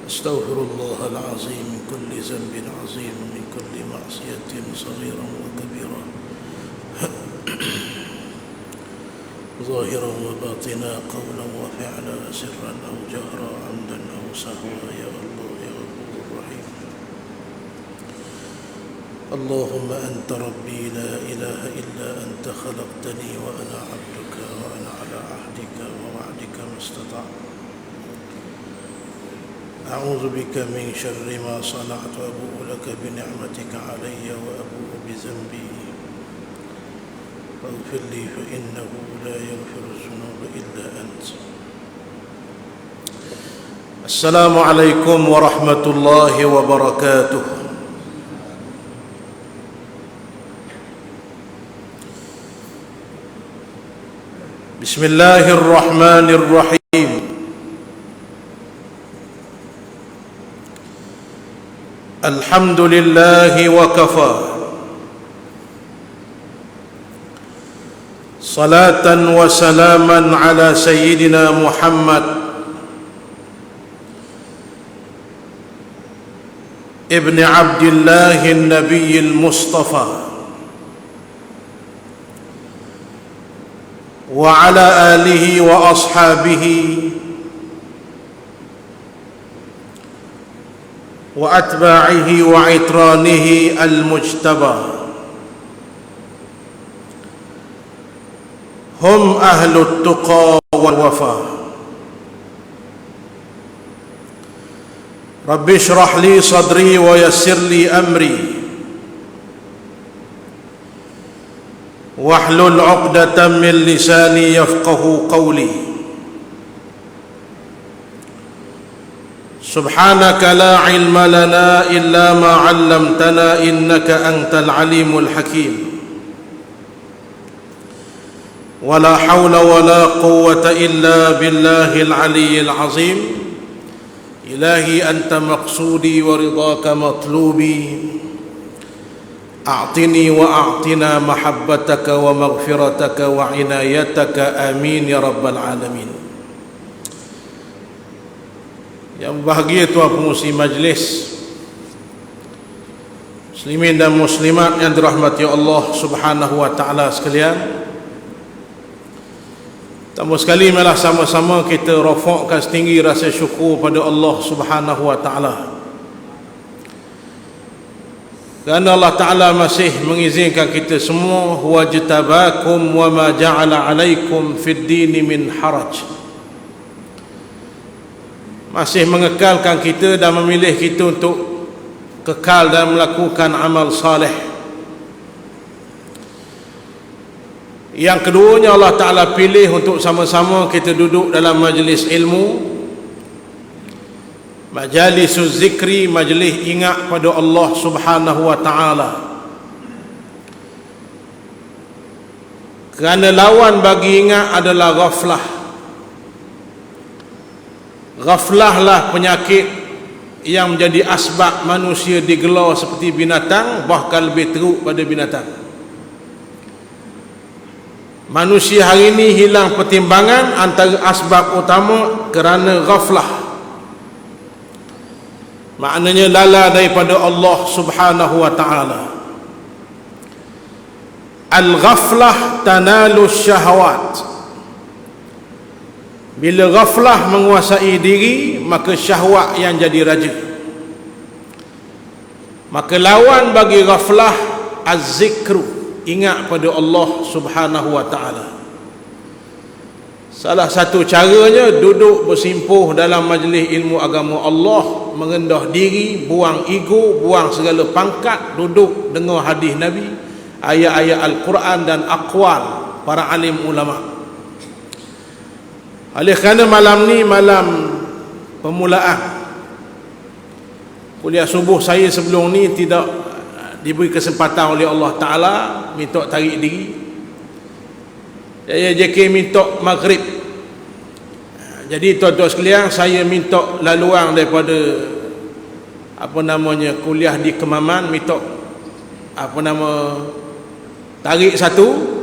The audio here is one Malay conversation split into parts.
أستغفر الله العظيم من كل ذنب عظيم ومن كل معصية صغيرة وكبيرة ظاهرا وباطنا قولا وفعلا سرا أو جهرا عمدا أو سهوا يا الله يا غفور رحيم. اللهم أنت ربي لا إله إلا أنت خلقتني وأنا عبدك وأنا على عهدك ووعدك ما استطعت. أعوذ بك من شر ما صنعت وأبوء لك بنعمتك علي وأبوء بذنبي فاغفر لي فإنه لا يغفر الذنوب إلا أنت. السلام عليكم ورحمة الله وبركاته. بسم الله الرحمن الرحيم. الحمد لله وكفى صلاة وسلاما على سيدنا محمد ابن عبد الله النبي المصطفى وعلى آله وأصحابه وأتباعه وعترانه المجتبى هم أهل التقى والوفاء. رب اشرح لي صدري ويسر لي أمري واحلل عقدة من لساني يفقه قولي. سبحانك لا علم لنا إلا ما علمتنا إنك أنت العليم الحكيم. ولا حول ولا قوة إلا بالله العلي العظيم. إلهي أنت مقصودي ورضاك مطلوبي. أعطني وأعطنا محبتك ومغفرتك وعنايتك آمين يا رب العالمين. Yang bahagia tuan pengurusi majlis, muslimin dan muslimat yang dirahmati Allah Subhanahu wa taala sekalian. Tambah sekali malah sama-sama kita rafakkan setinggi rasa syukur pada Allah Subhanahu wa taala. Kerana Allah Taala masih mengizinkan kita semua, wajtabakum wa ma ja'ala 'alaikum fid din min haraj. Masih mengekalkan kita dan memilih kita untuk kekal dan melakukan amal saleh. Yang keduanya, Allah Ta'ala pilih untuk sama-sama kita duduk dalam majlis ilmu, majlisuz zikri, majlis ingat pada Allah Subhanahu wa Ta'ala. Kerana lawan bagi ingat adalah ghaflah. Ghaflahlah penyakit yang menjadi asbab manusia digelar seperti binatang, bahkan lebih teruk pada binatang. Manusia hari ini hilang pertimbangan antara asbab utama kerana ghaflah. Maknanya lala daripada Allah Subhanahu wa ta'ala. Al-ghaflah tanalu syahwat. Bila ghaflah menguasai diri, maka syahwat yang jadi raja. Maka lawan bagi ghaflah az-zikru, ingat pada Allah Subhanahu wa ta'ala. Salah satu caranya duduk bersimpuh dalam majlis ilmu agama Allah, merendah diri, buang ego, buang segala pangkat, duduk dengar hadis Nabi, ayat-ayat Al-Quran dan aqwal para alim ulama. Oleh kerana malam ni malam permulaan kuliah subuh saya, sebelum ni tidak diberi kesempatan oleh Allah Ta'ala minta tarik diri. Saya JK minta maghrib. Jadi tuan-tuan sekalian, saya minta laluan daripada kuliah di Kemaman, minta tarik satu,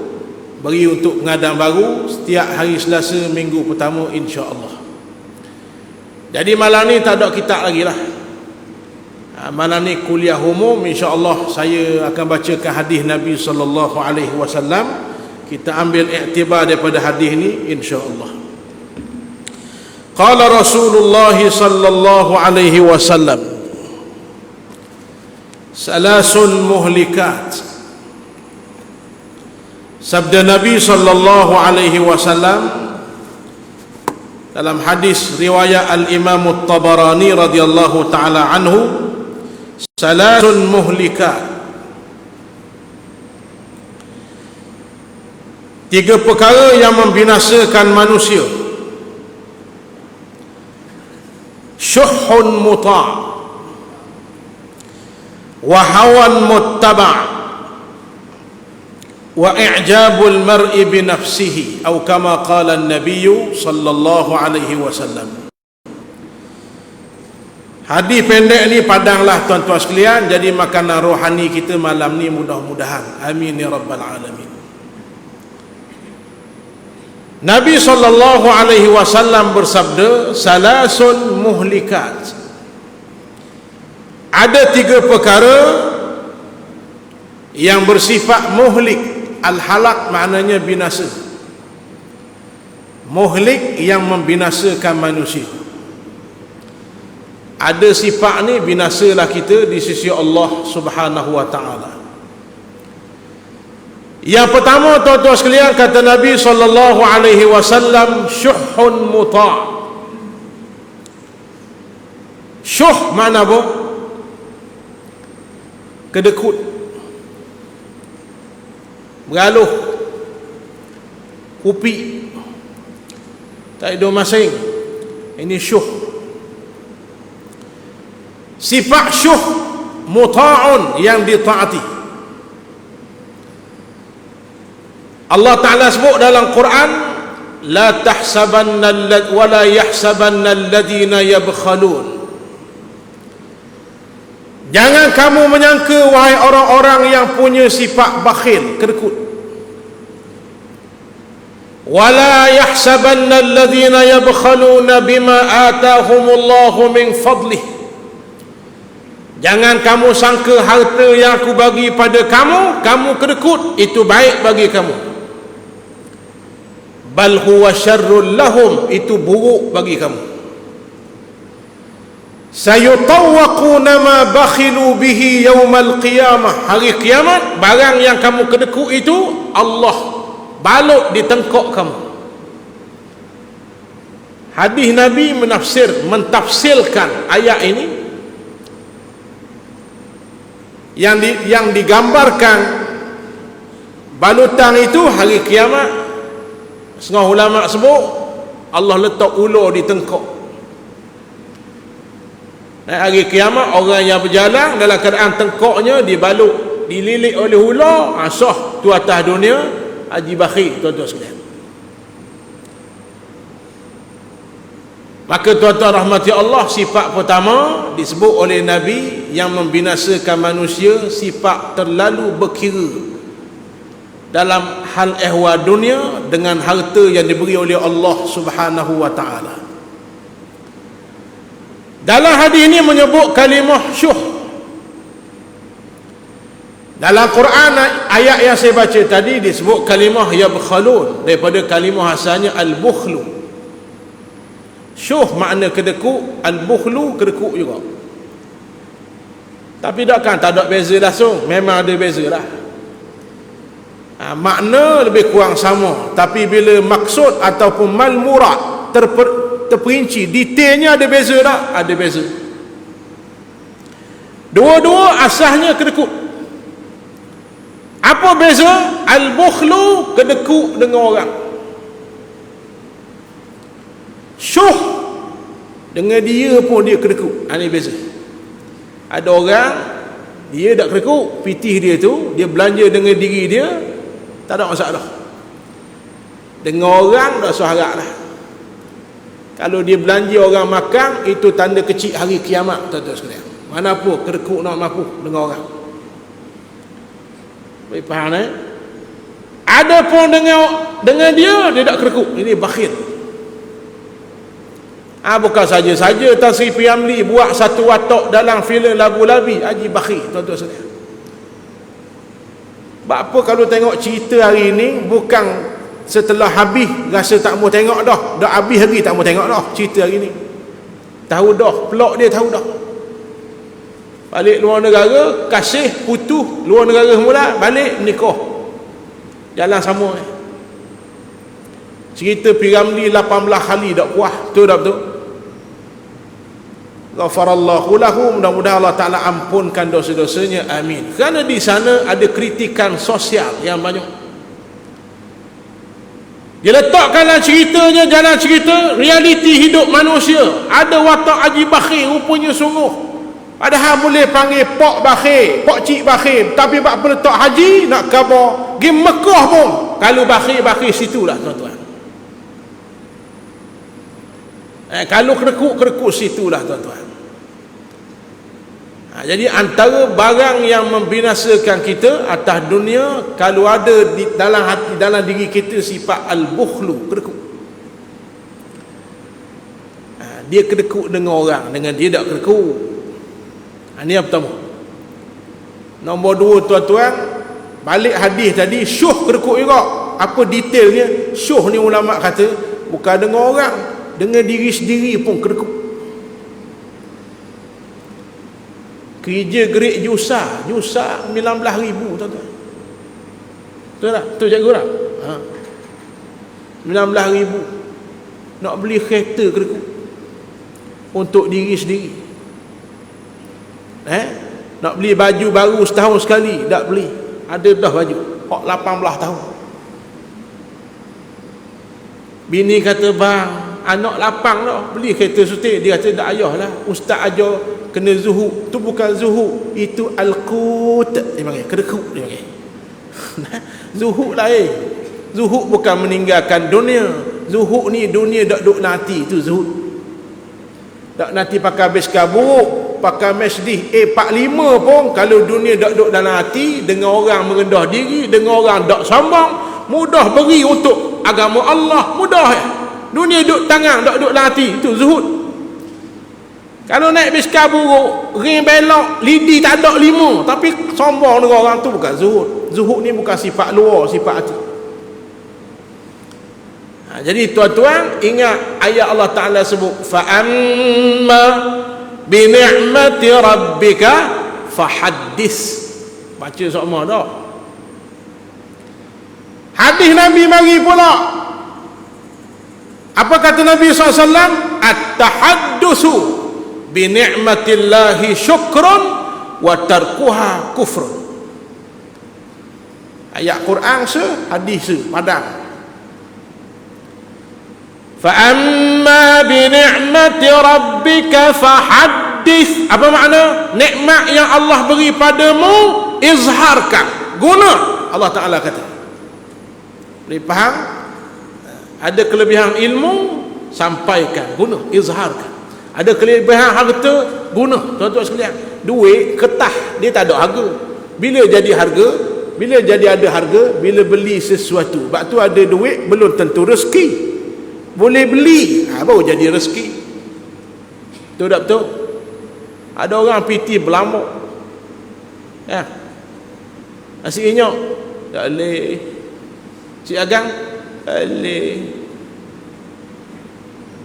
beri untuk pengadaan baru setiap hari Selasa minggu pertama, insya-Allah. Jadi malam ni tak ada kitab lagi lah. Malam ni kuliah umum, insya-Allah saya akan bacakan hadis Nabi sallallahu alaihi wasallam. Kita ambil iktibar daripada hadis ni insya-Allah. Qala Rasulullah sallallahu alaihi wasallam, salasun muhlikat. Sabda Nabi sallallahu alaihi wasallam dalam hadis riwayat Al-Imam At-Tabarani radhiyallahu taala anhu, salasun muhlikat. Tiga perkara yang membinasakan manusia. Syuhun muta' wa hawan muttaba' wa i'jabul mar'i bi nafsihi, atau kama qala an-nabiy sallallahu alaihi wasallam. Hadis pendek ni padanglah tuan-tuan sekalian, jadi makanan rohani kita malam ni mudah-mudahan. Amin ya rabbal alamin. Nabi sallallahu alaihi wasallam bersabda, salasun muhlikat. Ada tiga perkara yang bersifat muhlik. Al-halak maknanya binasa. Muhlik yang membinasakan manusia. Ada sifat ni, binasalah kita di sisi Allah Subhanahu wa taala. Yang pertama tuan-tuan sekalian, kata Nabi sallallahu alaihi wasallam, syuhun muta'. Syuh mana apa? Kedekut, bergaluh, kupi, tak ada masing. Ini syuh. Sifat syuh muta'un, yang ditaati. Allah Ta'ala sebut dalam Quran, la tahsabanna wa la yahsabanna alladhina yabkhalun. Jangan kamu menyangka wahai orang-orang yang punya sifat bakhil, kedekut. Wa la yahsabanna alladhina yabkhaluna bima atahumullahu min fadlih. Jangan kamu sangka harta yang aku bagi pada kamu kedekut, itu baik bagi kamu. Bal huwa syarrul lahum, itu buruk bagi kamu. Sayutawwaquna ma bakhilu bihi yaumal qiyamah. Hari kiamat, barang yang kamu kedekut itu Allah balut di tengkok kamu. Hadis Nabi mentafsirkan ayat ini, yang digambarkan balutan itu hari kiamat. Setengah ulama sebut Allah letak ular di tengkok. Hari kiamat, orang yang berjalan dalam keadaan tengkoknya dibalut, dililit oleh ular, asah tu atas dunia, haji bakhil tuan-tuan sekalian. Maka tuan-tuan rahmati Allah, sifat pertama disebut oleh Nabi yang membinasakan manusia, sifat terlalu berkira dalam hal ehwal dunia dengan harta yang diberi oleh Allah Subhanahu wa taala. Dalam hadis ini menyebut kalimah syuh. Dalam Quran ayat yang saya baca tadi disebut kalimah yabkhalun, daripada kalimah asalnya al-bukhlu. Syuh makna kedekut, al-bukhlu kedekut juga. Tapi tak ada beza langsung, memang ada beza lah. Makna lebih kurang sama, tapi bila maksud ataupun mal murad terperinci, detailnya ada beza tak? Ada beza. Dua-dua asalnya kedekut. Apa beza? Al-bukhlu kedekut dengan orang. Syuh dengan dia pun dia kedekut. Ini beza. Ada orang dia tak kedekut, pitih dia tu, dia belanja dengan diri dia, tak ada masalah. Dengan orang tak seharap lah. Kalau dia belanja orang makan, itu tanda kecil hari kiamat tuan-tuan sekalian. Mana apa kedekut nak mampu dengan orang. Baik faham eh? Ada pun dengan dia tak kedekut, ini bakhil. Bukan saja-saja Tan Sri P. Ramlee buat satu watak dalam filem Labu Labi Haji Bakhir, tuan-tuan sekalian. Sebab apa kalau tengok cerita hari ni, bukan setelah habis rasa tak mau tengok dah. Dah habis hari tak mau tengok dah cerita hari ni. Tahu dah plot dia, tahu dah. Balik luar negara, kasih, putus, luar negara semula, balik nikah. Jalan sama. Cerita P. Ramlee 18 kali tak puas. Betul tak betul? Ghafarallahu lahu, mudah-mudahan Allah Ta'ala ampunkan dosa-dosanya, amin. Kerana di sana ada kritikan sosial yang banyak. Dia letakkan dalam ceritanya, jalan cerita realiti hidup manusia. Ada watak Haji Bakhir rupanya sungguh, padahal boleh panggil Pak Bakhir, Pak Cik Bakhir, tapi bak letak Haji nak khabar pergi Mekah pun kalau Bakhir situlah, tuan-tuan. Kalau kerekuk situlah, tuan-tuan. Jadi antara barang yang membinasakan kita atas dunia, kalau ada di dalam hati, dalam diri kita sifat al-bukhlu, kerekuk. Dia kerekuk dengan orang, dengan dia tak kerekuk. Ini yang pertama. Nombor dua, tuan-tuan, balik hadis tadi, syuh kerekuk juga. Apa detailnya? Syuh ni ulama kata bukan dengan orang, dengan diri sendiri pun kerekuk. Kerja gerik Jusa 19,000, tuan-tuan. Betul tak? Betul cikgu tak? 19,000 nak beli kereta kerekuk untuk diri sendiri. Nak beli baju baru setahun sekali tak beli. Ada dah baju 18 tahun. Bini kata, bang, anak lapang dah, beli kereta sutik. Dia kata, tak ayahlah, ustaz ajar kena zuhud. Tu bukan zuhud, itu al-qut, dia panggil kerekuk, dia panggil. Zuhud lain. Zuhud bukan meninggalkan dunia. Zuhud ni dunia dak duk nanti, itu zuhud. Tak nanti pakai beskar buruk, pakai Mercedes A45 pun, kalau dunia dak duk dalam hati, dengan orang merendah diri, dengan orang dak sombong, mudah beri untuk agama Allah, mudah. Dunia duk tangan, dak duk dalam hati, itu zuhud. Kalau naik beskar buruk, ring belok, lidi tak ada 5, tapi sombong dengan orang tu, bukan zuhud. Zuhud ni bukan sifat luar, sifat hati. Jadi tuan-tuan, ingat ayat Allah Ta'ala sebut, fa'amma bini'mati rabbika fahaddis. Baca sama tak? Hadis Nabi mari pula. Apa kata Nabi SAW? At-tahaddusu bini'matillahi syukrun wa tarkuha kufrun. Ayat Quran hadis padang. Fa'amma bini'mati rabbika fahaddis. Apa makna? Nikmat yang Allah beri padamu, izharkan, guna. Allah Ta'ala kata. Boleh faham? Ada kelebihan ilmu, sampaikan, guna, izharkan. Ada kelebihan harta, guna. Tuan-tuan sekalian, duit kertas dia tak ada harga. Bila jadi harga, bila jadi ada harga, bila beli sesuatu. Sebab tu ada duit belum tentu rezeki. Boleh beli, baru jadi rezeki. Betul tak betul? Ada orang piti berlamuk, ya, nasi inyok tak boleh, si agang tak boleh,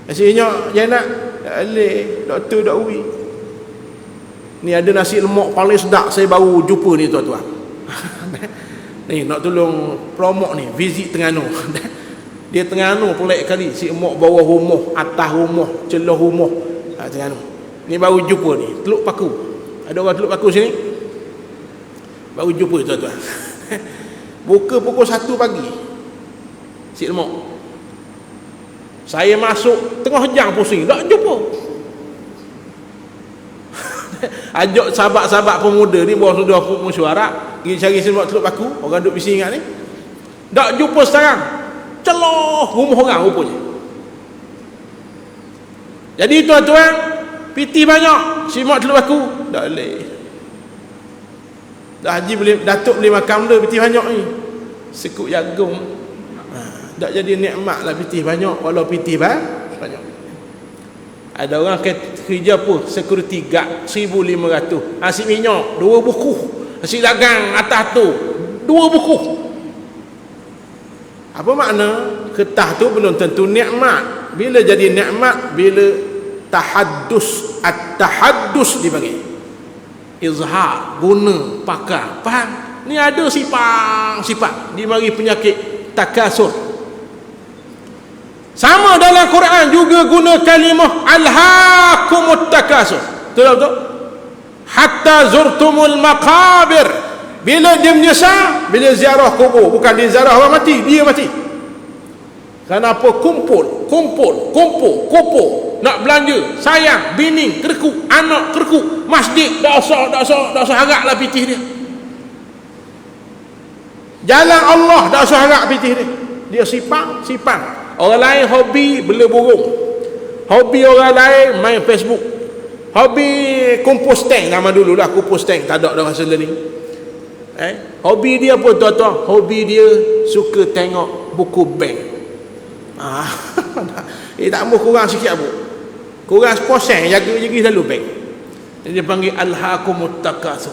nasi inyok jenak tak boleh, doktor tak ui. Ni ada nasi lemak paling sedap saya baru jumpa ni, tuan-tuan. Ni nak tolong promote ni, visit Terengganu. Dia Terengganu pelik kali, si emak bawah rumah, atas rumah, celah rumah, Terengganu. Ni baru jumpa ni, Teluk Paku. Ada orang Teluk Paku sini? Baru jumpa, tuan-tuan. Buka pukul 1 pagi, si emak. Saya masuk tengah jam pusing, tak jumpa. Ajak sahabat-sahabat pemuda ni, bawah sudah mesyuarat, pergi cari si emak Teluk Paku, orang duduk bising ingat ni. Tak jumpa sekarang. Celah rumah orang rupanya. Jadi tuan-tuan, piti banyak, si mak Teluk Paku tak boleh. Dah haji boleh, datuk boleh makan dah piti banyak ni. Sekut jagung. Tak jadi nikmat lah piti banyak, walau piti banyak. Ada orang kerja apa? Security guard 1,500. Asyik minyak 2 buku. Asyik dagang atas tu 2 buku. Apa makna? Ketah tu belum tentu nikmat. Bila jadi nikmat? Bila tahaddus. At-tahaddus dipanggil. Izhar, guna, pakai. Faham? Ni ada sifat. Dia mari penyakit takasur. Sama dalam Quran juga guna kalimah alhaakumut takasur. Betul? Hatta zurtumul maqabir. Bila dia menyesal, bila ziarah kubur, bukan dia ziarah orang mati, dia mati. Kenapa? Kumpul, nak belanja, sayang, bini, kerku, anak, kerku, masjid, dak usah haraplah pitih dia. Jalan Allah dak usah harap pitih dia. Dia sipang. Orang lain hobi bela burung. Hobi orang lain main Facebook. Hobi kumpul stamp zaman dulu lah, kumpul stamp, tak ada masa ni. Hobi dia apa tuan-tuan? Hobi dia suka tengok buku bank. Tak mahu kurang sikit apa? Kurang 10% jaga selalu bank. Dia panggil alhaakumut takasur.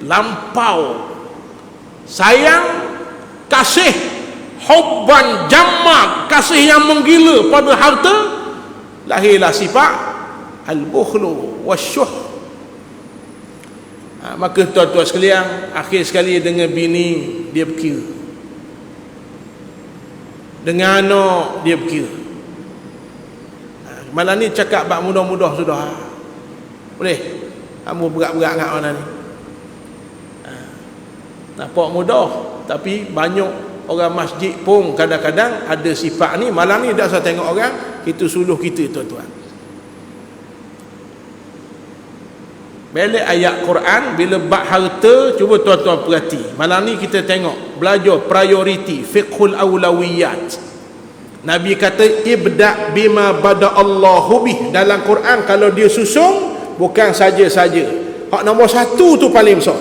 Lampau sayang, kasih, hubban jamma, kasih yang menggila pada harta, lahirlah sifat al-bukhlu wasyuh. Maka tuan-tuan sekalian, akhir sekali dengan bini dia berkira, dengan anak dia berkira. Malam ni cakap bab mudah-mudah sudah. Boleh? Kamu berat-berat dengan mana ni? Nampak mudah, tapi banyak orang masjid pun kadang-kadang ada sifat ni. Malam ni dah saya tengok orang, kita suluh kita tuan-tuan. Bila ayat Quran, bila bab harta, cuba tuan-tuan perhati. Malam ni kita tengok, belajar priority, fiqhul awlawiyat. Nabi kata ibda' bima bada Allahu bih. Dalam Quran kalau dia susun, bukan saja-saja. Hak nombor 1 tu paling besar.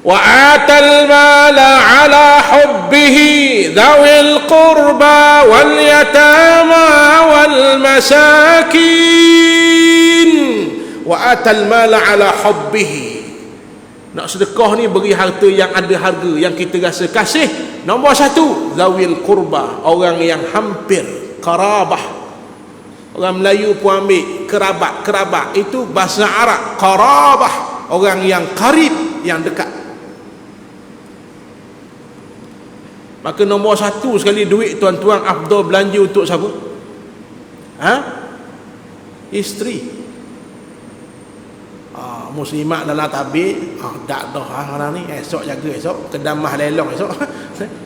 Wa atal mala ala hubbihi dhawil qurba wal yatama wal masakin. Wa atal mala ala hubbihi. Nak sedekah ni beri harta yang ada harga, yang kita rasa kasih. Nombor 1, zawil qurba, orang yang hampir, qarabah. Orang Melayu pun ambil kerabat. Itu bahasa Arab, qarabah, orang yang karib, yang dekat. Maka nombor 1 sekali duit tuan-tuan afdal belanja untuk siapa? Isteri. Muslimat dalam tabik, tak dah orang ni esok jaga, esok kedamah lelong esok.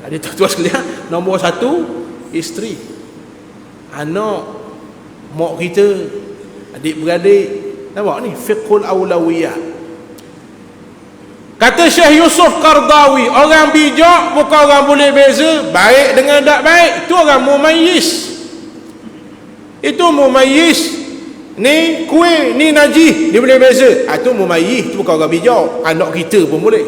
Ada tuan-tuan sekalian, nombor 1 isteri, anak, mak kita, adik-beradik. Nampak ni fiqhul awlawiyah. Kata Syekh Yusuf Qardawi, orang bijak bukan orang boleh beza baik dengan tak baik, itu orang mumayyiz. Itu mumayyiz. Ni kuih, ni najis, dia boleh beza. Itu mumayyiz, itu bukan orang bijak. Anak kita pun boleh.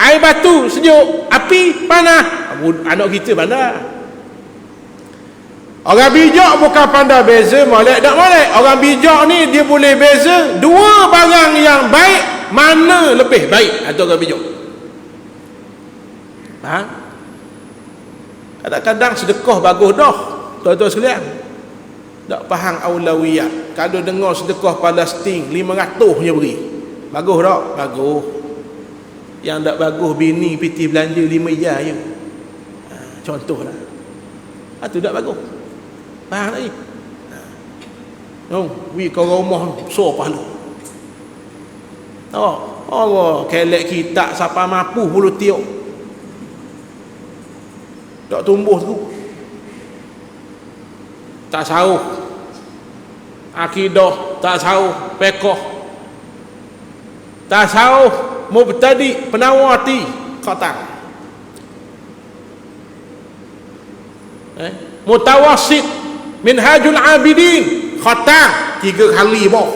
Air batu sejuk, api panas, anak kita pandai. Orang bijak bukan pandai beza molek tak molek. Orang bijak ni dia boleh beza dua barang yang baik, mana lebih baik. Itu orang bijak. Kadang-kadang sedekah bagus dah tuan-tuan sekalian, tak faham aulawiyat. Kalau dengar sedekah Palestin 500 je beri, bagus tak? Bagus. Yang tak bagus bini piti belanja 5 je. Contohlah. Itu tak bagus. Faham tak ni? We kau rumah so pahala. Allah kelek kita siapa mampu bulu tiuk. Tak tumbuh tu. Tak sauh akidah, tak sauh fiqh, tak sauh mubtadi, penawati, khatam, mutawassit, minhajul abidin, khatam 3 kali boh.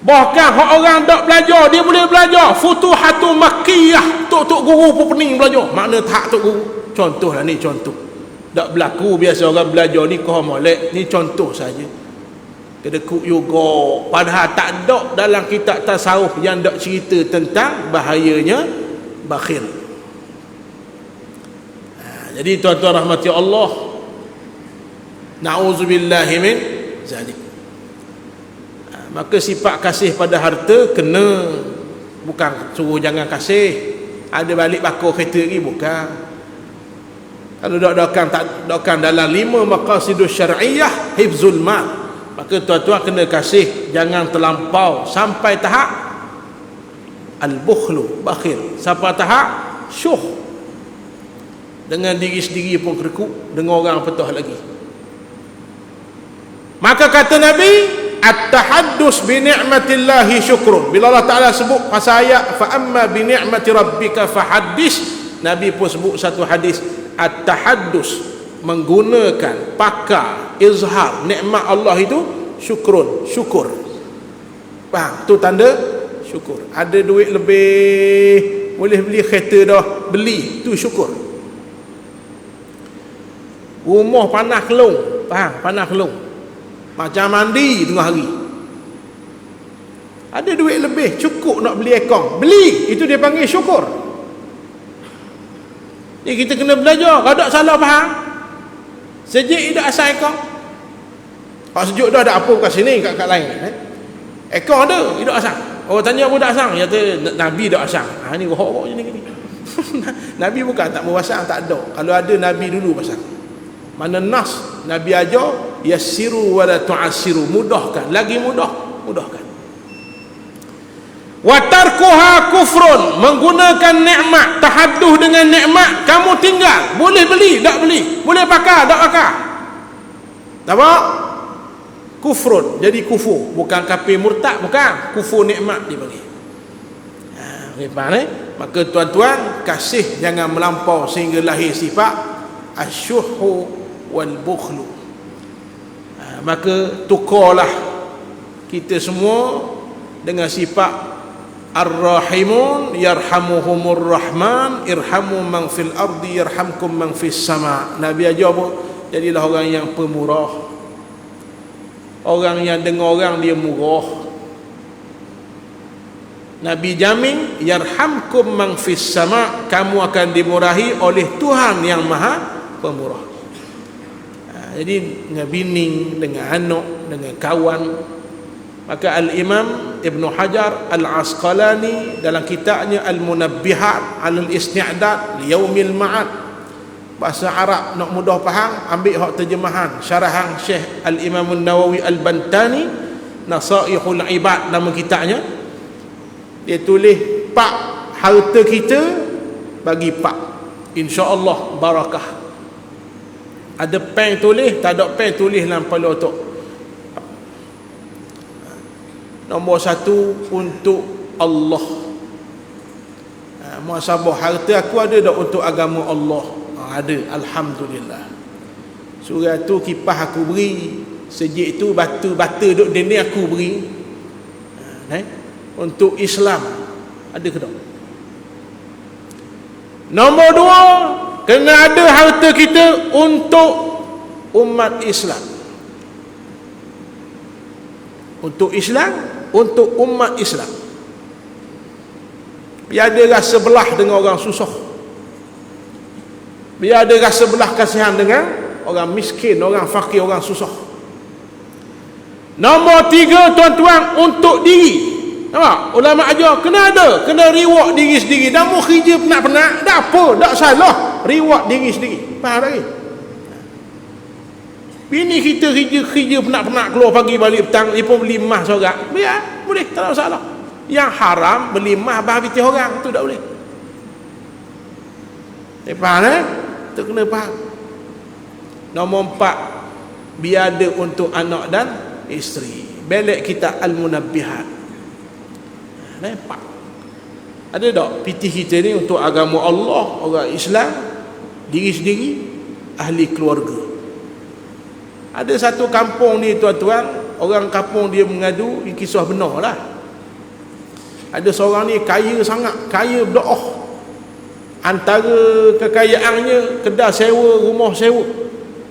Bahkan orang tak belajar, dia boleh belajar. Futuhatul Makkiyah, tok guru pun pening belajar. Makna tak tok guru. Contohlah ni contoh. Tak berlaku biasa orang belajar ni kau molek. Ni contoh saja. Kedekut yoga. Padahal tak ada dalam kitab tasawuf yang tak cerita tentang bahayanya bakhil. Jadi tuan-tuan rahmati Allah, na'udzubillahi min zalik. Maka sifat kasih pada harta kena, bukan suruh jangan kasih. Ada balik bakar kereta lagi, bukan. Kalau dokkan dalam 5 maqasidus syar'iyyah hifzul mal, maka tuan-tuan kena kasih, jangan terlampau sampai tahap al-bukhlu, bakhil, sampai tahap syuh. Dengan diri sendiri pun kerekut, dengan orang petah lagi. Maka kata Nabi, at-tahaddus bi ni'matillahi syukrun. Bila Allah Ta'ala sebut pasal ayat fa amma bi ni'mati rabbika fahaddis, Nabi pun sebut satu hadis, at-tahaddus, menggunakan, pakar, izhar nikmat Allah itu syukrun, syukur. Faham? Tu tanda syukur. Ada duit lebih, boleh beli kereta dah, beli, tu syukur. Rumah panas kelong, faham? Panas kelong, macam mandi tengah hari. Ada duit lebih, cukup nak beli aircon, beli, itu dia panggil syukur. Ni kita kena belajar. Kalau tak salah faham, sejak tak asal aircon. Kalau sejuk dah ada apa kat sini, kat lain aircon ada, tak asal. Orang tanya apa tak asal, dia kata Nabi tak asal. Ni rohok je ni. Nabi bukan tak mau pasang, tak ada. Kalau ada Nabi dulu pasang. Mana nas Nabi ajar yassiru wa la tu'assiru, mudahkan, lagi mudahkan. Wa tarkuha kufrun, menggunakan nikmat, tahadduh dengan nikmat, kamu tinggal, boleh beli, tak beli, boleh pakai, tak pakai. Nampak? Kufrun, jadi kufur, bukan kafir murtad, bukan, kufur nikmat dipanggil. Maka tuan-tuan, kasih jangan melampau sehingga lahir sifat asyuhu wal bukhlu. Maka tukarlah kita semua dengan sifat ar-rahimun yarhamuhumur rahman irhamu man fil ardi yarhamkum man fis sama. Nabi ajar apa? Jadilah orang yang pemurah, orang yang dengar orang dia murah. Nabi jamin yarhamkum man fis sama, kamu akan dimurahi oleh Tuhan yang maha pemurah. Jadi dengan bini, dengan anak, dengan kawan. Maka Al-Imam Ibn Hajar Al-Asqalani dalam kitabnya Al-Munabbihat Al-Isti'dad Liyaumil Ma'ad, bahasa Arab nak mudah faham, ambil hak terjemahan syarahan Syekh Al-Imam An-Nawawi Al-Bantani, Nasaihul Ibad nama kitabnya. Dia tulis pak harta kita bagi pak, insya-Allah barakah. Ada pen tulis, tak ada pen tulis dalam kepala otak. Nombor 1 untuk Allah. Muhasabah harta aku ada tak untuk agama Allah? Ada, alhamdulillah. Surah tu kipas aku beri, sejik tu batu-batu duk dinding aku beri. Untuk Islam ada ke tak? Nombor 2, kena ada harta kita untuk umat Islam. Untuk Islam, untuk umat Islam. Biar ada rasa belah dengan orang susah, biar ada rasa belah kasihan dengan orang miskin, orang fakir, orang susah. Nombor 3 tuan-tuan, untuk diri. Nampak? Ulama ajar kena ada, kena reward diri sendiri. Dah mau kerja penat-penat, tak apa, tak salah, reward diri sendiri. Faham lagi? Bini kita kerja penat-penat, keluar pagi balik petang, dia pun beli emas seorang, biar, boleh, tak ada masalah. Yang haram beli emas bahagia hati orang, tu tak boleh. Faham tu kena faham. Nombor 4, biar ada untuk anak dan isteri. Belek kita Al-Munabbihat. Nampak? Ada tak piti kita ni untuk agama Allah, orang Islam, diri sendiri, ahli keluarga. Ada satu kampung ni tuan-tuan, orang kampung dia mengadu, ini kisah benar lah. Ada seorang ni kaya sangat, kaya berdoa. Antara kekayaannya kedai sewa, rumah sewa.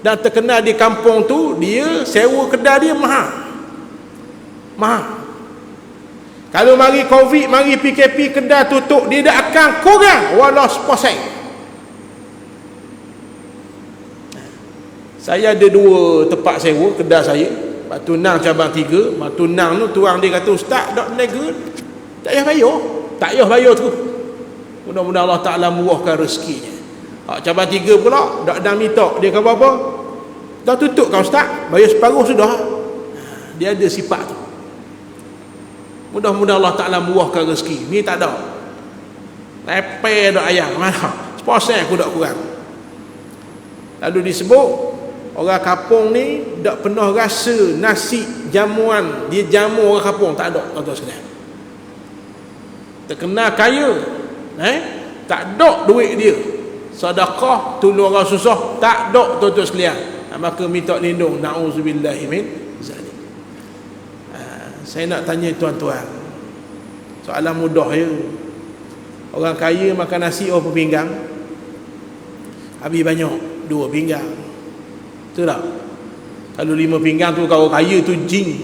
Dan terkenal di kampung tu, dia sewa kedai dia mahal. Kalau mari Covid, mari PKP, kedai tutup, dia tak akan kurang walau 10%. Saya ada 2 tempat sewa kedai saya, Batu Nang cabang 3. Batu Nang tu tuang dia kata, "Ustaz, tak niaga, tak payah bayar." Tak payah bayar terus. Mudah-mudahan Allah Ta'ala murahkan rezekinya. Cabang 3 pula, tak ada minta. Dia kata apa? "Dah tutup kan Ustaz? Bayar separuh sudah." Dia ada sifat tu. Mudah-mudahan Allah Ta'ala murahkan rezeki. Ni tak ada. Lepeh dak ayam mana? 10% aku tak kurang. Lalu disebut orang kampung ni tak pernah rasa nasi jamuan, dia jamu orang kampung tak ada, tuan-tuan sekalian. Terkenal kaya, tak ada duit dia. Sedekah tolong orang susah, tak ada, tuan-tuan sekalian. Maka minta lindung, na'udzubillahi min zalik. Saya nak tanya tuan-tuan, soalan mudah ya. Orang kaya makan nasi berapa pinggang? Habis banyak, 2 pinggang. Betul tak? Kalau 5 pinggang tu kau kaya tu jin.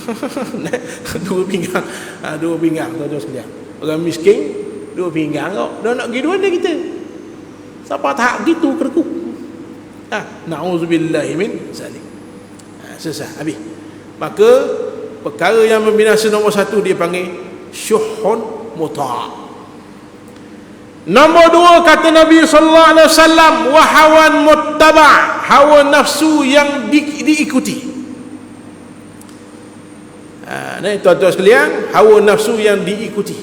2 pinggang. 2 pinggang tuan-tuan sekalian. Orang miskin 2 pinggang kau. Dah nak pergi 2 dia kita. Siapa tak gitu kerekuk. Na'udzubillahi min zalik. Selesai habis. Maka perkara yang membinasa nombor 1 dia panggil syuhun muta'. Nombor 2 kata Nabi sallallahu alaihi wasallam, wa hawan muttaba', hawa nafsu yang diikuti. Ni tuan-tuan sekalian, hawa nafsu yang diikuti.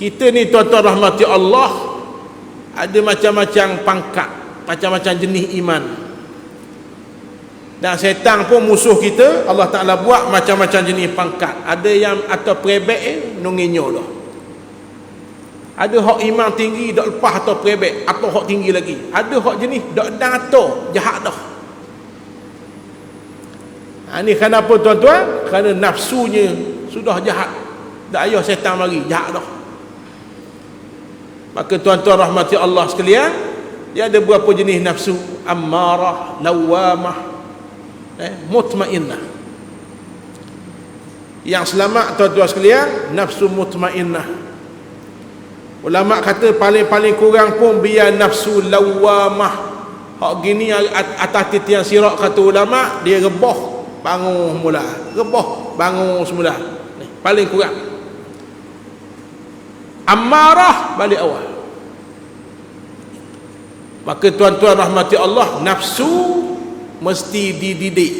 Kita ni tuan-tuan rahmati Allah, ada macam-macam pangkat, macam-macam jenis iman. Dan setan pun musuh kita, Allah Ta'ala buat macam-macam jenis pangkat. Ada yang atau perebek nunginyo dah. Ada hak iman tinggi dak lepas atau perebek atau hak tinggi lagi. Ada hak jenis dak atau jahat dah. Ini kenapa tuan-tuan? Kerana nafsunya sudah jahat. Tak payah setan mari, jahat dah. Maka tuan-tuan rahmati Allah sekalian, dia ada berapa jenis nafsu? Ammarah, lawamah, mutmainnah. Yang selamat tuan-tuan sekalian, nafsu mutmainnah. Ulama kata paling-paling kurang pun biar nafsu lawamah. Hak gini atas titian sirak kata ulama, dia rebah bangun semula, rebah bangun semula. Ni paling kurang. Ammarah balik awal. Maka tuan-tuan rahmati Allah, nafsu mesti dididik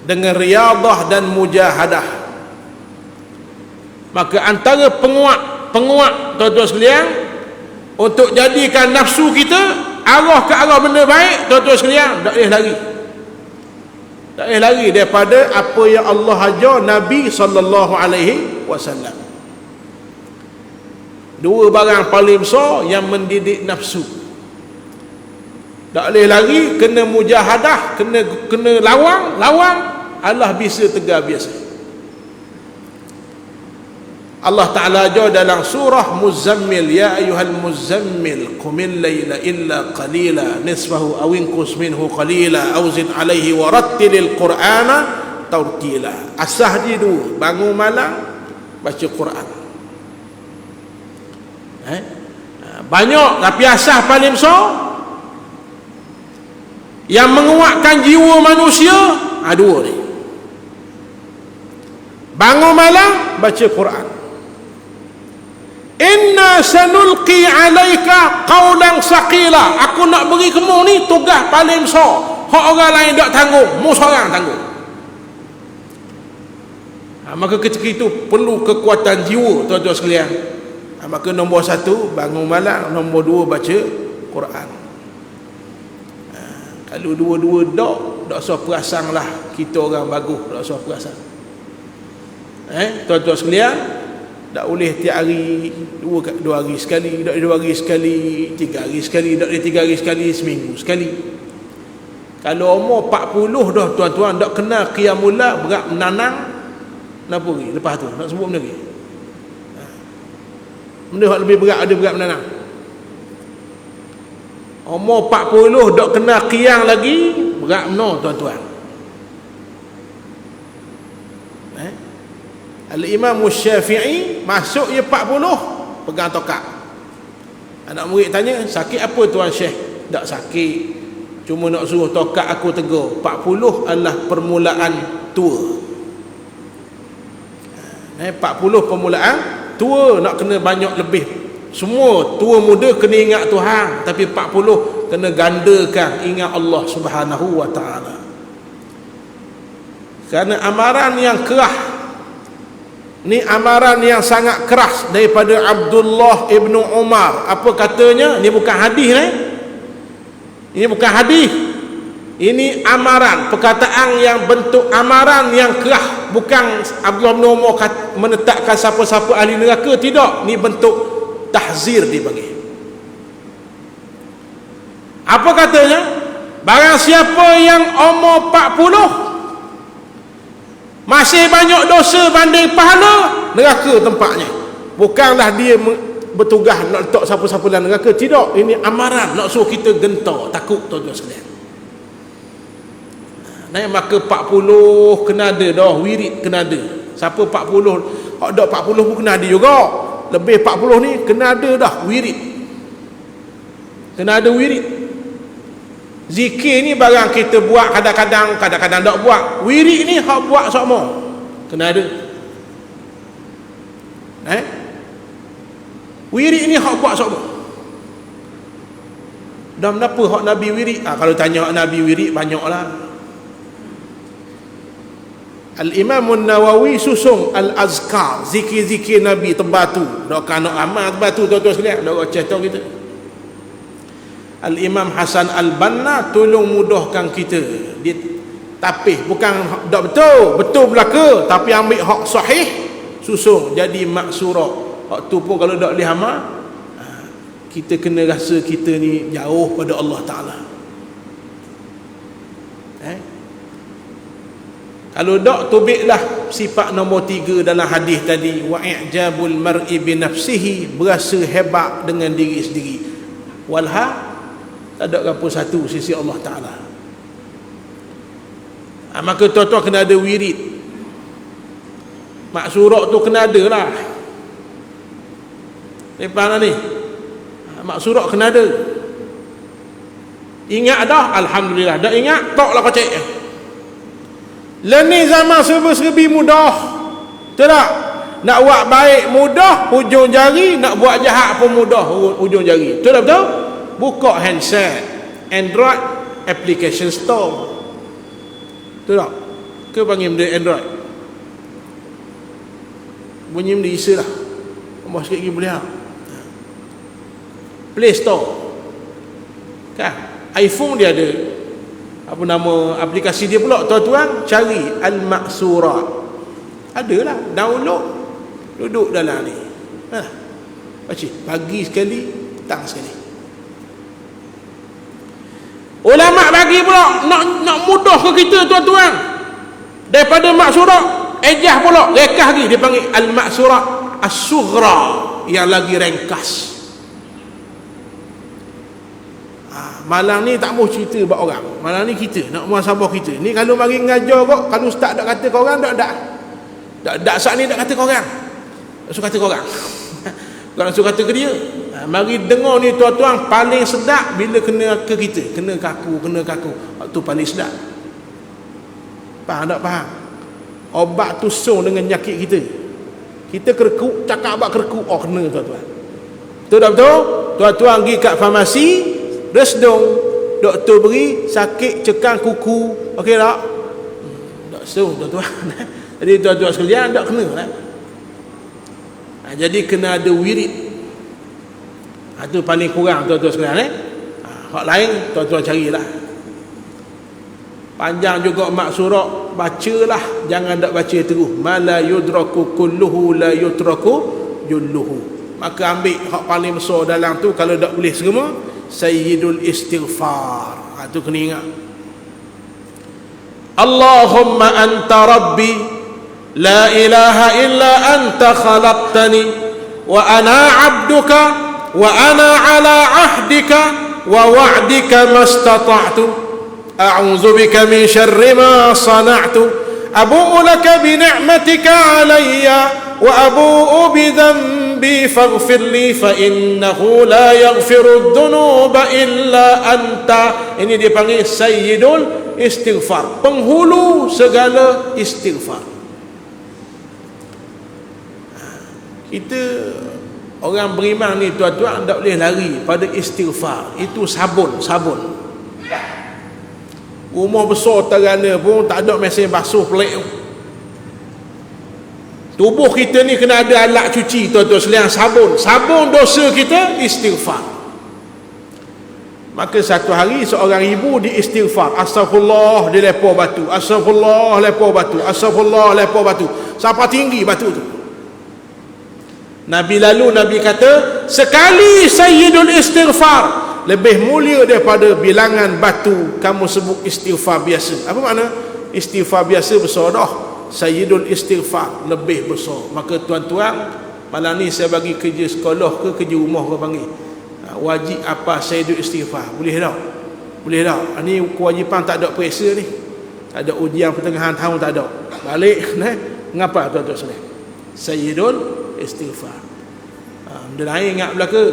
dengan riadah dan mujahadah. Maka antara penguat tuan-tuan sekalian untuk jadikan nafsu kita arah ke arah benda baik, tuan-tuan sekalian, tak boleh lari. Tak boleh lari daripada apa yang Allah ajar Nabi sallallahu alaihi wasallam. 2 barang paling besar yang mendidik nafsu. Tak boleh lari, kena mujahadah, kena lawang, Allah bisa tegar biasa. Allah Ta'ala ajar dalam surah Muzammil, ya ayyuhal muzammil qumil layla illa qalila nisfahu aw inqus minhu qalila aw zid alaihi wa rattilil qur'ana tartila. Asah dia 2, bangun malam baca Quran. Banyak, tapi asah paling besar yang menguatkan jiwa manusia, 2 ni. Bangun malam baca Quran. Inna sanulqi alaika qawlan saqila. Aku nak beri kamu ni tugas paling besar. Hak orang lain tak tanggung, mu seorang tanggung. Maka ketika itu perlu kekuatan jiwa tuan-tuan sekalian. Maka nombor 1 bangun malam, nombor 2 baca Quran. Kalau 2-2 tak usah perasan lah kita orang bagus, tak usah perasan. Tuan-tuan sekalian, tak boleh tiap hari 2 hari sekali, tak 2 hari sekali, 3 hari sekali, tak 3 hari sekali, seminggu sekali. Kalau umur 40 dah tuan-tuan, tak kena qiyamul lail, berat menanang, Kenapa lagi? Lepas tu nak sebut benda lagi. Benda yang lebih berat, ada berat mana? Umur 40 dok kena qiyam lagi, berat mana tuan-tuan? Al-Imam Syafi'i masuk dia 40 pegang tokak. Anak murid tanya, sakit apa tuan Syekh? Tak sakit, cuma nak suruh tokak aku tegur. 40 adalah permulaan tua. 40 permulaan tua, nak kena banyak lebih. Semua tua muda kena ingat Tuhan, tapi 40 kena gandakan ingat Allah Subhanahu wa taala. Kerana amaran yang keras ni, amaran yang sangat keras daripada Abdullah ibnu Umar. Apa katanya? Ini bukan hadis Ini bukan hadis. Ini amaran, perkataan yang bentuk amaran yang keras. Bukan Abdullah ibnu Umar menetapkan siapa-siapa ahli neraka, tidak. Ini bentuk tahzir dipanggil. Apa katanya? Barang siapa yang umur 40 masih banyak dosa banding pahala, neraka tempatnya. Bukanlah dia bertugas nak letak siapa-siapa dalam neraka, tidak. Ini amaran nak suruh kita gentar, takut tuan-tuan sekalian. Maka 40 kena ada dah, wirid kena ada. Siapa 40, hak dak 40 pun kena ada juga. Lebih 40 ni kena ada dah wirid. Kena ada wirid. Zikir ni barang kita buat kadang-kadang tak buat. Wirid ni hak buat semua kena ada. Wirid ni hak buat semua. Dan kenapa hak Nabi wirid? Kalau tanya hak Nabi wirid, banyaklah. Al-Imam Nawawi susung Al-Azkar, zikir-zikir Nabi tebatu. Dak nak amal tebatu tuan-tuan sekalian, dak cerita kita. Al-Imam Hasan Al-Banna tolong mudahkan kita. Dia tapih, bukan tak betul belaka, tapi ambil hak sahih, susung jadi maksurah. Hak tu pun kalau tak boleh amal, kita kena rasa kita ni jauh pada Allah Ta'ala. Kalau tak, tubiklah sifat nombor 3 dalam hadis tadi, wa i'jabul mar'i bi nafsihi, berasa hebat dengan diri sendiri. Walha tak ada apa satu sisi Allah Ta'ala. Maka tuan-tuan kena ada wirid. Maksurah tu kena ada lah. Lepas ni maksurah kena ada. Ingat dah, Alhamdulillah. Dah ingat, taklah kocek. Ni zaman serba-serbi mudah. Tak? Nak buat baik mudah, hujung jari. Nak buat jahat pun mudah, hujung jari. Betul? Buka handset Android application store. Betul tak? Ke panggil benda Android? Bunyi benda isa lah. Tambah sikit lagi boleh tak? Play Store kan? iPhone dia ada apa nama aplikasi dia pula, tuan-tuan cari Al-Maksurat, adalah, download, duduk dalam ni, baca pagi sekali, petang sekali. Ulama bagi pula nak mudah ke kita tuan-tuan, daripada maksurat ejah pula rekah lagi, dia panggil Al-Maksurat As-Sughra, yang lagi ringkas. Malam ni tak mau cerita buat orang. Malam ni kita nak muhasabah kita. Ni kalau mari ngajar kok, kalau ustaz tak kata kau orang, tak saat ni tak kata kau orang. Tak suka kata kau orang. Bukan suka kata ke dia. Mari dengar ni tuan-tuan, paling sedap bila kena ke kita, kena kaku. Waktu paling sedap. Faham tak faham? Obat tusung dengan nyakit kita. Kita kerekuk, cakap abang kerekuk, kena tuan-tuan. Betul tak betul? Tuan-tuan pergi kat farmasi, resdung, doktor beri sakit cekang kuku, okey tak? Tak suruh tuan-tuan. Jadi tuan-tuan sekalian tak kena lah. Jadi kena ada wirid. Itu paling kurang tuan-tuan sekalian. Hak lain tuan-tuan carilah. Panjang juga maksurat, bacalah, jangan tak baca terus. Mala yudraku kulluhu la yudraku julluhu. Maka ambil hak paling besar dalam tu, kalau tak boleh semua, Sayyidul Istighfar. Itu kena ingat. Allahumma anta rabbi la ilaha illa anta khalaqtani wa ana 'abduka wa ana 'ala 'ahdika wa wa'dika mastata'tu a'udzu bika min syarri ma sana'tu abu'u laka bi ni'matika 'alayya wa abu'u bi dhanbi faghfir li fa innahu la yaghfiru dhunuba illa anta. Ini dia panggil sayyidul istighfar, penghulu segala istighfar. Kita orang beriman ni tuan-tuan tak boleh lari pada istighfar. Itu sabun. Rumah besar terana pun tak ada mesin basuh pelik. Tubuh kita ni kena ada alat cuci tuan-tuan selain sabun. Sabun dosa kita istighfar. Maka satu hari seorang ibu di istighfar, astagfirullah, dia lepas batu, astagfirullah, lepas batu, astagfirullah, lepas batu, sampai tinggi batu tu. Nabi kata, sekali sayyidul istighfar lebih mulia daripada bilangan batu kamu sebut istighfar biasa. Apa makna? Istighfar biasa besar dah, sayyidul istighfar lebih besar. Maka tuan-tuan, malam ni saya bagi kerja sekolah ke kerja rumah ke panggil, wajib apa sayyidul istighfar. Boleh tak? Boleh tak? Ni kewajipan, tak ada periksa ni, tak ada ujian pertengahan tahun, tak ada. Balik ngapa tuan-tuan sekalian? Sayyidul istighfar. Benda lain ingat belaka.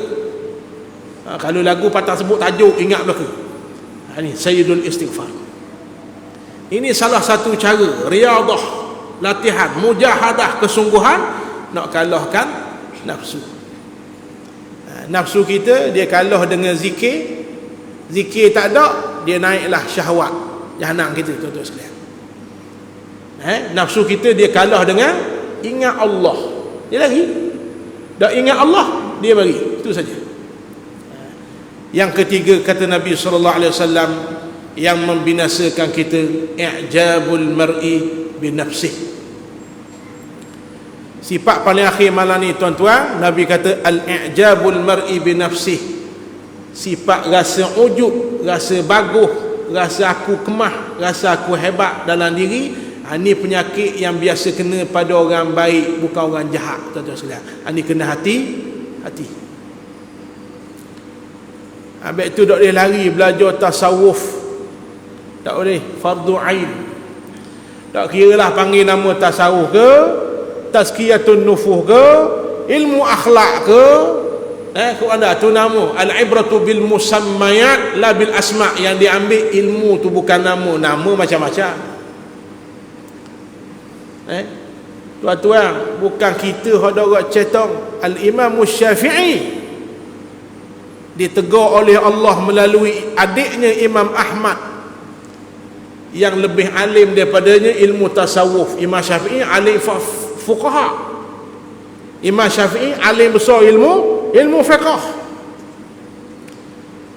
Kalau lagu patah sebut tajuk, ingat belaka. Ini sayyidul istighfar. Ini salah satu cara riadah, latihan, mujahadah, kesungguhan nak kalahkan nafsu. Nafsu kita dia kalah dengan zikir. Zikir tak ada, dia naiklah syahwat jahanam kita tuan-tuan sekalian. Nafsu kita dia kalah dengan ingat Allah, dia lagi. Dak ingat Allah, dia bagi. Itu saja. Yang ketiga, kata Nabi sallallahu alaihi wasallam, yang membinasakan kita i'jabul mar'i bi nafsih. Sifat paling akhir malam ni tuan-tuan, Nabi kata al-i'jabul mar'i bi nafsih. Sifat rasa ujub, rasa bagus, rasa aku kemah, rasa aku hebat dalam diri. Ini penyakit yang biasa kena pada orang baik, bukan orang jahat tuan-tuan sekalian. Ini kena hati. Habis itu tak boleh lari belajar tasawuf, tak boleh, fardu ain. Tak kira lah panggil nama tasawuf ke, tazkiyatun nufus ke, ilmu akhlak ke, kau ada tu nama al-ibratu bil musammayat la bil asma'. Yang diambil ilmu tu bukan nama macam-macam. Tuan-tuan, bukan kita hadarat cetong. Al-Imam Syafi'i ditegur oleh Allah melalui adiknya Imam Ahmad yang lebih alim daripadanya ilmu tasawuf. Imam Syafi'i alim fuqaha, Imam Syafi'i alim besar ilmu fiqh.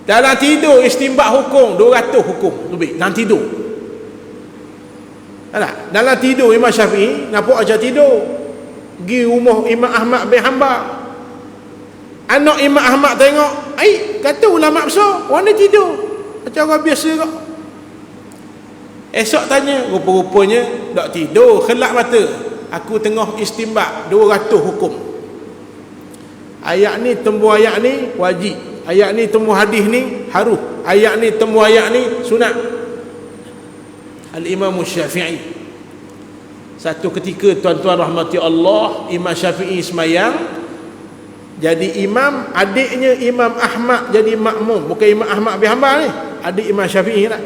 Dalam tidur istinbat hukum 200 hukum lebih dalam tidur. Dalam tidur Imam Syafi'i nampak aja tidur. Pergi rumah Imam Ahmad bin Hanbal, anak Imam Ahmad tengok, kata ulama besar, warna tidur macam orang biasa kok. Esok tanya, rupa-rupanya tak tidur, kelak mata. Aku tengah istinbat 200 hukum. Ayat ni temu ayat ni wajib, ayat ni temu hadis ni harus, ayat ni temu ayat ni sunat. Al-Imam Syafi'i. Satu ketika tuan-tuan rahmati Allah, Imam Syafi'i semayang jadi imam, adiknya Imam Ahmad jadi makmum. Bukan Imam Ahmad bin Hanbal ni, adik Imam Syafi'i lah.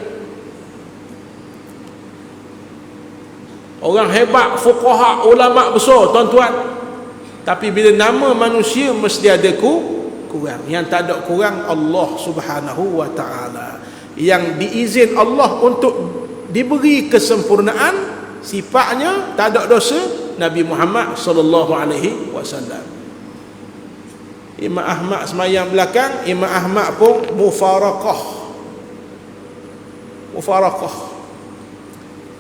Orang hebat, fuqaha, ulama besar tuan-tuan. Tapi bila nama manusia mesti ada kurang. Yang tak ada kurang Allah Subhanahu wa ta'ala. Yang diizin Allah untuk diberi kesempurnaan, sifatnya tak ada dosa, Nabi Muhammad sallallahu alaihi wasallam. Imam Ahmad semayang belakang, Imam Ahmad pun mufaraqah.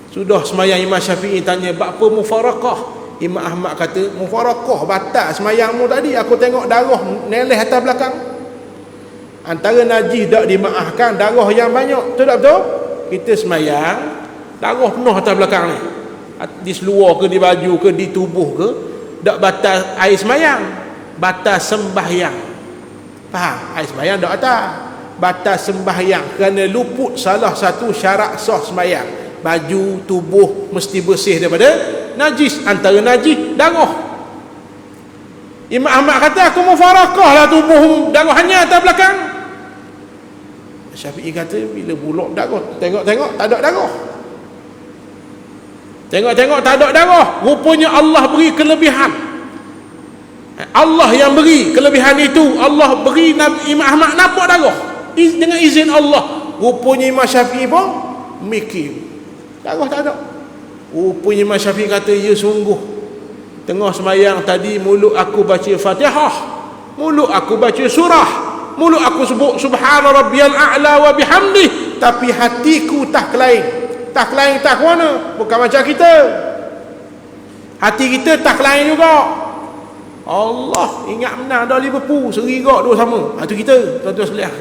Sudah semayang, Imam Syafi'i tanya, "Apa mufaraqah?" Imam Ahmad kata, "Mufaraqah batal semayangmu tadi, aku tengok darah neleh atas belakang. Antara najis tak dimaafkan, darah yang banyak." Betul tak betul? Kita semayang, darah penuh atas belakang ni. di seluar ke, di baju ke, di tubuh ke, tak batas air semayang, batas sembahyang. Faham? Air semayang tak batas, batas sembahyang, kerana luput salah satu syarat sah semayang. Baju, tubuh mesti bersih daripada najis, antara najis darah. Imam Ahmad kata aku mufarakah lah tubuh darahnya atas belakang. Syafi'i kata bila buluk darah, tengok-tengok tak ada darah, tengok-tengok tak ada darah, rupanya Allah beri kelebihan. Allah yang beri kelebihan itu, Allah beri Imam Ahmad nampak darah dengan izin Allah. Rupanya Imam Syafi'i pun mikir darah tak ada. Rupanya Imam Syafi'i kata ya sungguh, tengah semayang tadi mulut aku baca Fatihah, mulut aku baca surah, mulut aku sebut subhana rabbiyal a'la wa bihamdih, tapi hatiku tak lain. Tak lain tak mana? Bukan macam kita. Hati kita tak lain juga. Allah ingat menang dah Liverpool, seri gak dua sama. Itu kita, tuan-tuan sekalian.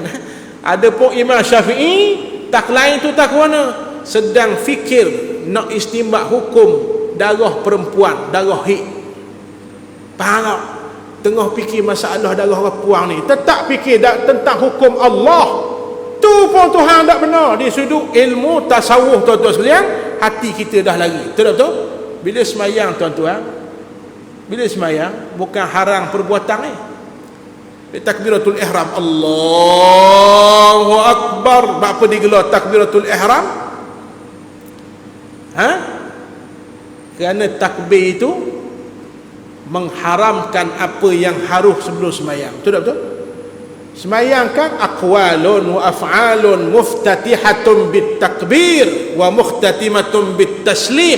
Adapun Imam Syafi'i tak lain tu tak mana? Sedang fikir nak istinbat hukum darah perempuan, darah haid. Faham tak? Tengah fikir masalah darah perempuan ni, tetap fikir tentang hukum Allah. Tu pun Tuhan tak benar. Di sudut ilmu tasawuf, tuan-tuan sekalian, hati kita dah lari. Betul-betul? Bila semayang, tuan-tuan, bila semayang bukan haram perbuatan ni. Takbiratul ihram, Allahu akbar. Apa digelar takbiratul ihram? Kerana takbir itu mengharamkan apa yang harus sebelum semayang. Betul? Semayang kan aqwalun wa af'alun muftatihatun bit takbir wa mukhtatimatun bit taslim.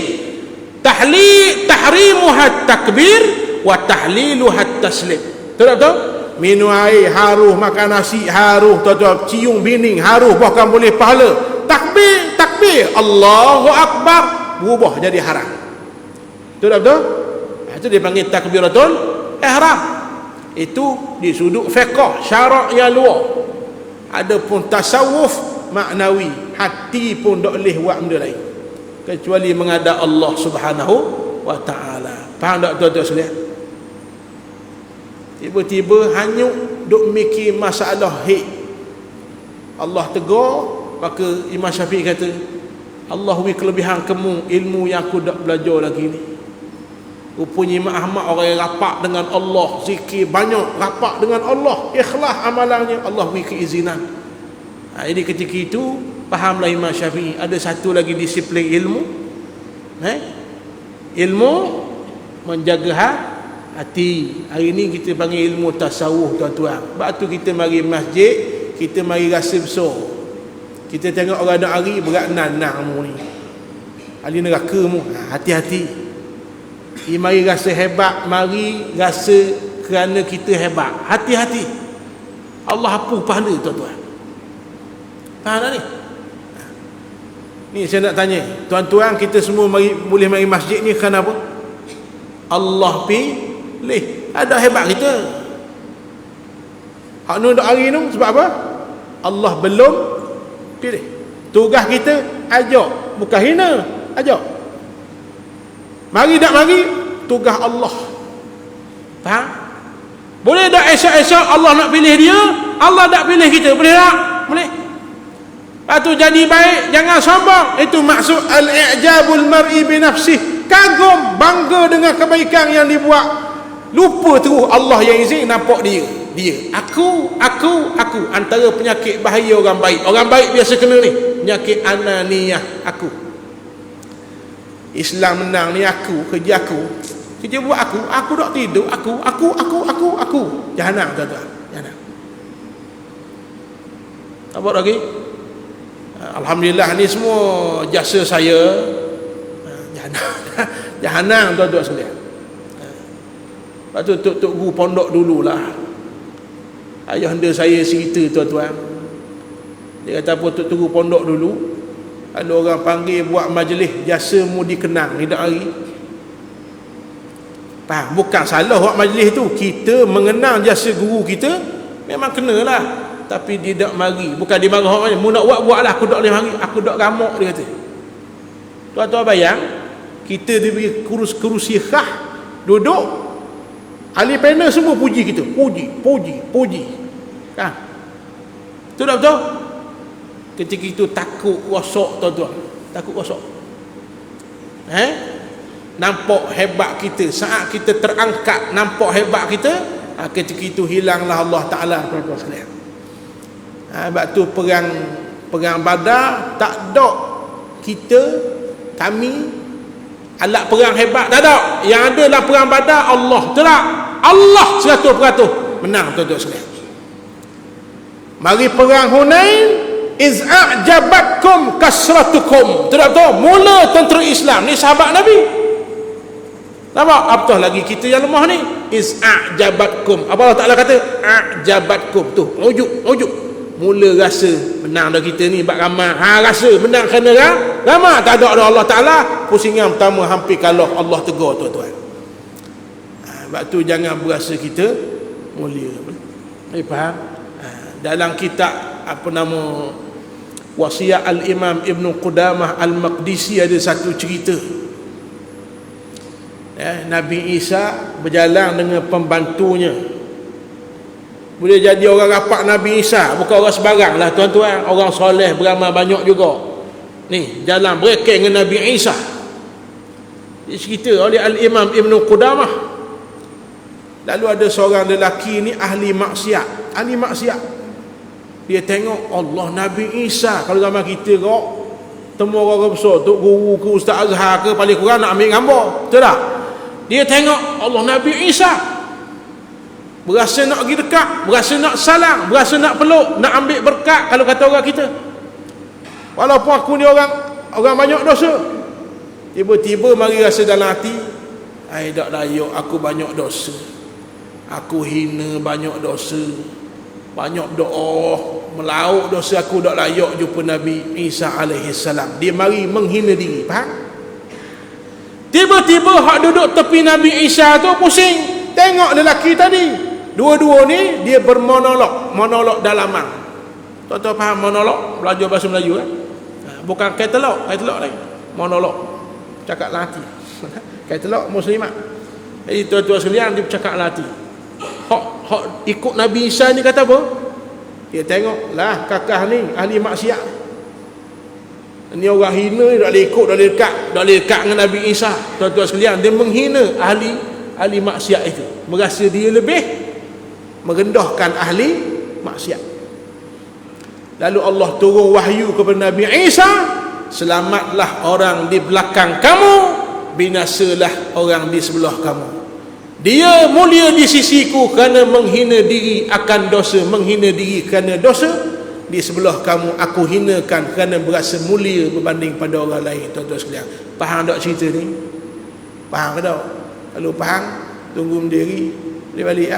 Tahrimuha takbir wa tahliluha taslim. Betul? Minum air haruh, makan nasi haruh, cium bining haruh, bahkan boleh pahala. Takbir Allahu akbar berubah jadi haram. Betul? Itu dipanggil takbiratul ihram. Itu di sudut fiqh, syarak yang luar. Adapun tasawuf maknawi, hati pun tak boleh buat benda lain kecuali menghadap Allah Subhanahu wa taala. Faham tak tuan-tuan sekalian? Tiba-tiba hanyut duk mikir masalah haid. Allah tegur, maka Imam Syafi'i kata, Allah beri kelebihan kamu ilmu yang aku tak belajar lagi ni. Rupanya Imam Ahmad orang yang rapat dengan Allah, zikir banyak, rapat dengan Allah, ikhlas amalannya, Allah beri keizinan. Jadi ketika itu fahamlah Imam Syafi'i ada satu lagi disiplin ilmu, ilmu menjaga hati. Hari ni kita panggil ilmu tasawuf, tuan-tuan. Sebab tu kita mari masjid, kita mari rasa besar. Kita tengok orang nak hari berat nanang mu ni, ahli neraka mu, hati-hati. Mari rasa hebat, mari rasa kerana kita hebat, hati-hati. Allah hapus pahala, tuan-tuan. Faham tak ni? Ni saya nak tanya tuan-tuan, kita semua boleh mari masjid ni kerana apa? Allah pilih. Ada hebat kita. Hak nu dak hari tu sebab apa? Allah belum pilih. Tugas kita ajak, bukan hina, ajak. Mari tak mari, tugas Allah. Faham? Boleh tak esok-esok Allah nak pilih dia, Allah tak pilih kita? Boleh tak? Boleh. Lepas tu jadi baik, jangan sombong. Itu maksud al-i'jabul mar'i bi nafsih. Kagum, bangga dengan kebaikan yang dibuat. Lupa terus Allah yang izin, nampak dia. Aku. Antara penyakit bahaya orang baik. Orang baik biasa kena ni, penyakit ananiyah, aku. Islam menang ni aku, kerja buat aku tak tidur, aku. Jahanam, tuan-tuan. Jahanam. Apa lagi? Alhamdulillah ni semua jasa saya. Jahanam, tuan-tuan sekalian. Lepas tu Tok Guru pondok dululah. Ayah anda saya cerita, tuan-tuan. Dia kata apa, Tok Guru pondok dulu, ada orang panggil buat majlis jasa mu dikenang hidup hari. Faham? Bukan salah buat majlis tu, kita mengenang jasa guru kita, memang kenalah. Tapi dia tak mari, bukan dia marah orang, mu nak buatlah, aku tak boleh mari, aku tak ramuk, dia kata. Tuan-tuan bayang, Kita diberi kerusi khah, duduk, ahli panel semua puji kita, puji kan? Betul tak betul? Ketika itu takut rosak, tuan-tuan, takut rosak. Nampak hebat kita, saat kita terangkat nampak hebat kita, ketika itu hilanglah Allah Ta'ala, tuan-tuan sekalian. Sebab tu perang Badar tak ada kami alat perang hebat, tak ada. Yang ada dalam perang Badar Allah, betul tak? Allah 100% menang, tuan-tuan sekalian. Mari perang Hunain, iz a'jabatkum kasratukum, betul tak betul? Mula tentera Islam ni sahabat Nabi. Nampak? Apatah lagi kita yang lemah ni. Iz a'jabatkum, apa Allah Ta'ala kata? A'jabatkum, tu ujuk mula rasa menang dah kita ni bak ramai. Rasa menang kerana ramai, tak ada Allah Ta'ala. Pusingan pertama hampir kalah, Allah tegur, tuan-tuan. Sebab tu jangan berasa kita mulia. Faham? Dalam kitab Wasiat Al-Imam Ibn Qudamah Al-Maqdisi ada satu cerita. Nabi Isa berjalan dengan pembantunya. Boleh jadi orang rapat Nabi Isa, bukan orang sebarang lah, tuan-tuan. Orang soleh beramal banyak juga. Ni jalan berekeng dengan Nabi Isa. Cerita oleh Al-Imam Ibn Qudamah. Lalu ada seorang lelaki ni ahli maksiat. Dia tengok Allah Nabi Isa. Kalau zaman kita kok temu orang besar, tok guru ke ustaz Azhar ke, paling kurang nak ambil gambar, betul tak? Dia tengok Allah Nabi Isa, berasa nak pergi dekat, berasa nak salam, berasa nak peluk, nak ambil berkat, kalau kata orang kita. Walaupun aku ni orang banyak dosa, tiba-tiba mari rasa dalam hati, tak layak aku banyak dosa, aku hina banyak dosa, banyak doa, melauk dosa aku, tak layak jumpa Nabi Isa alaihi salam. Dia mari menghina diri, faham? Tiba-tiba hak duduk tepi Nabi Isa tu pusing, tengok lelaki tadi. Dua-dua ni dia bermonolog dalaman. Tuan-tuan faham monolog? Belajar bahasa Melayu bukan katalog lain. Monolog, cakap lati. Katalog muslimat. Jadi tuan-tuan sekalian, dia bercakap lati. Hak ikut Nabi Isa ni kata apa? Dia tengok lah kakak ni ahli maksiat. Ini orang hina, tak boleh ikut, tak boleh dekat dengan Nabi Isa. Tuan-tuan sekalian, dia menghina ahli maksiat itu, merasa dia lebih merendahkan ahli maksiat. Lalu Allah turun wahyu kepada Nabi Isa, selamatlah orang di belakang kamu, binasalah orang di sebelah kamu. Dia mulia di sisiku kerana menghina diri akan dosa, menghina diri kerana dosa. Di sebelah kamu aku hinakan kerana berasa mulia berbanding pada orang lain. Tuan-tuan sekalian, faham tak cerita ni? Faham ke tak? Kalau faham, tunggu mendiri, boleh balik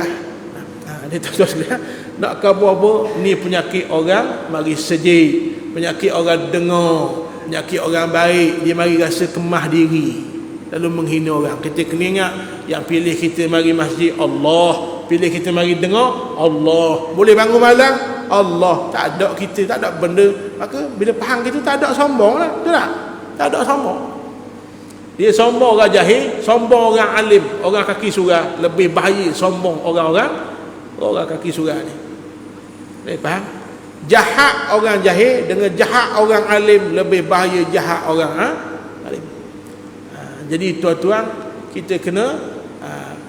ni tuan-tuan sekalian. Nak khabar apa? Ni penyakit orang mari sejik, penyakit orang dengar, penyakit orang baik, dia mari rasa kemah diri, lalu menghina orang. Kita kena ingat, yang pilih kita mari masjid Allah, pilih kita mari dengar Allah, boleh bangun malam Allah. Tak ada kita, tak ada benda. Maka bila faham kita, tak ada sombong lah, betul tak? Tak ada sombong. Dia sombong orang jahil, sombong orang alim, orang kaki surah. Lebih bahaya sombong orang kaki surah ni. Boleh faham? Jahat orang jahil dengan jahat orang alim, lebih bahaya jahat orang alim. Jadi tuan-tuan, kita kena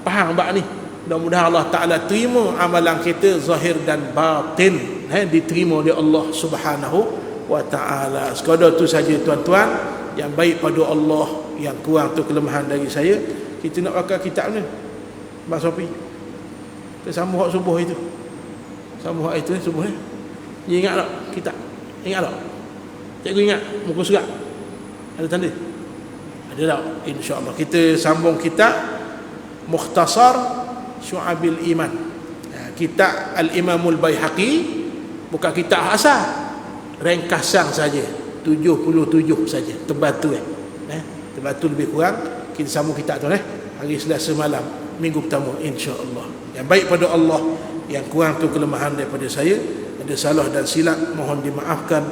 faham bab ni. Mudah-mudahan Allah Ta'ala terima amalan kita zahir dan batin, diterima oleh Allah Subhanahu wa Ta'ala. Sekadar tu saja tuan-tuan, yang baik pada Allah, yang kurang tu kelemahan dari saya. Kita nak pakai kitab ni, Abang Sofi, kita sambung hak subuh itu, subuh ni. Dia ingat tak kitab? Ingat tak? Cikgu ingat muka surat? Ada tanda? Ada tak? InsyaAllah kita sambung kitab Mukhtasar Syu'abil Iman, kitab Al-Imamul Baihaqi. Bukan kitab asal, ringkasan saja, 77 saja, tebal tu tebal tu lebih kurang. Kita sambung kitab tu hari Selasa malam, minggu pertama, insya-Allah. Yang baik pada Allah, yang kurang tu kelemahan daripada saya. Ada salah dan silap mohon dimaafkan.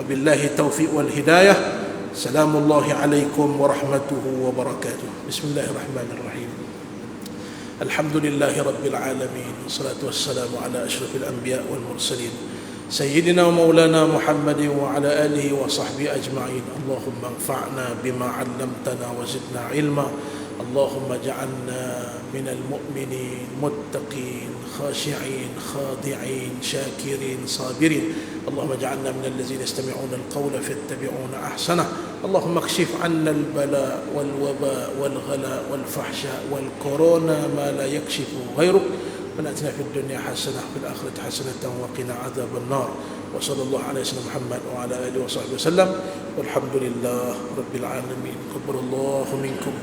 Wabillahi taufiq wal hidayah. Assalamullahi alaikum warahmatullahi wabarakatuh. Bismillahirrahmanirrahim. Alhamdulillahi rabbil alamin. Wassalatu wassalamu ala asyrafil anbiya wal mursalin Sayyidina wa maulana Muhammadin wa ala alihi wa sahbihi ajma'in. Allahumma anfa'na bima 'allamtana wa zidna ilma. Allahumma ja'alna minal mu'minin muttaqin khashi'in khadi'in syakirin sabirin. Allahumma ja'alna minal ladzina yastami'una al-qawla fayattabi'una ahsanah. Allahumma kshif 'anna al-bala wal waba wal ghala wal fahsya wal corona ma la yakshifu ghayruk. ونأتنا في الدنيا حسنة وفي الآخرة حسنة وقنا عذاب النار. وصلى الله على سيدنا محمد وعلى آله وصحبه وسلم والحمد لله رب العالمين. قبل الله منكم.